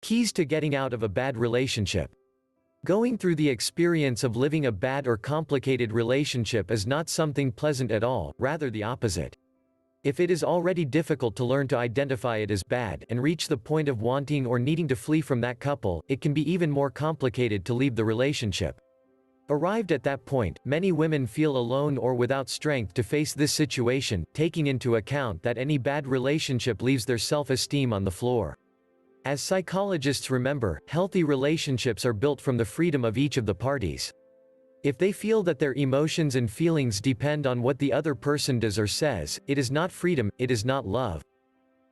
Keys to getting out of a bad relationship. Going through the experience of living a bad or complicated relationship is not something pleasant at all, rather the opposite. If it is already difficult to learn to identify it as bad and reach the point of wanting or needing to flee from that couple, it can be even more complicated to leave the relationship. Arrived at that point, many women feel alone or without strength to face this situation, taking into account that any bad relationship leaves their self-esteem on the floor. As psychologists remember, healthy relationships are built from the freedom of each of the parties. If they feel that their emotions and feelings depend on what the other person does or says, it is not freedom, it is not love.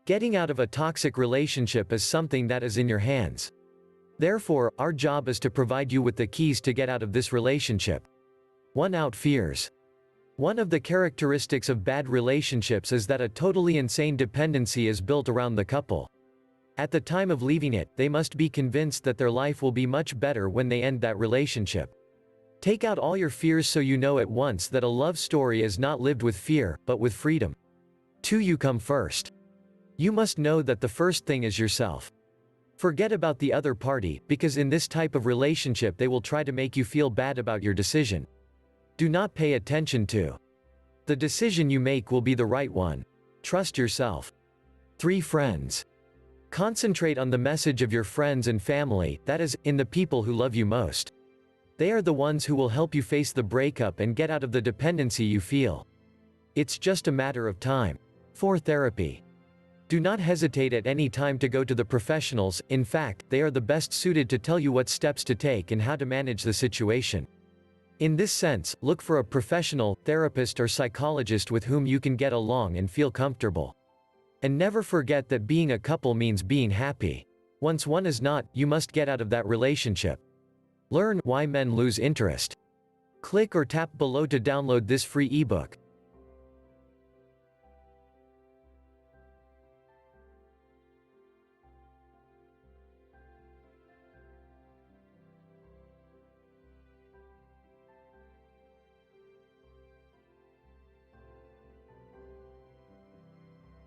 Getting out of a toxic relationship is something that is in your hands. Therefore, our job is to provide you with the keys to get out of this relationship. 1. Out fears. One of the characteristics of bad relationships is that a totally insane dependency is built around the couple. At the time of leaving it, they must be convinced that their life will be much better when they end that relationship. Take out all your fears so you know at once that a love story is not lived with fear, but with freedom. 2. You come first. You must know that the first thing is yourself. Forget about the other party, because in this type of relationship they will try to make you feel bad about your decision. Do not pay attention to. The decision you make will be the right one. Trust yourself. 3. Friends. Concentrate on the message of your friends and family, that is, in the people who love you most. They are the ones who will help you face the breakup and get out of the dependency you feel. It's just a matter of time. 4. Therapy. Do not hesitate at any time to go to the professionals, in fact, they are the best suited to tell you what steps to take and how to manage the situation. In this sense, look for a professional, therapist or psychologist with whom you can get along and feel comfortable. And never forget that being a couple means being happy. Once one is not, you must get out of that relationship. Learn why men lose interest. Click or tap below to download this free ebook.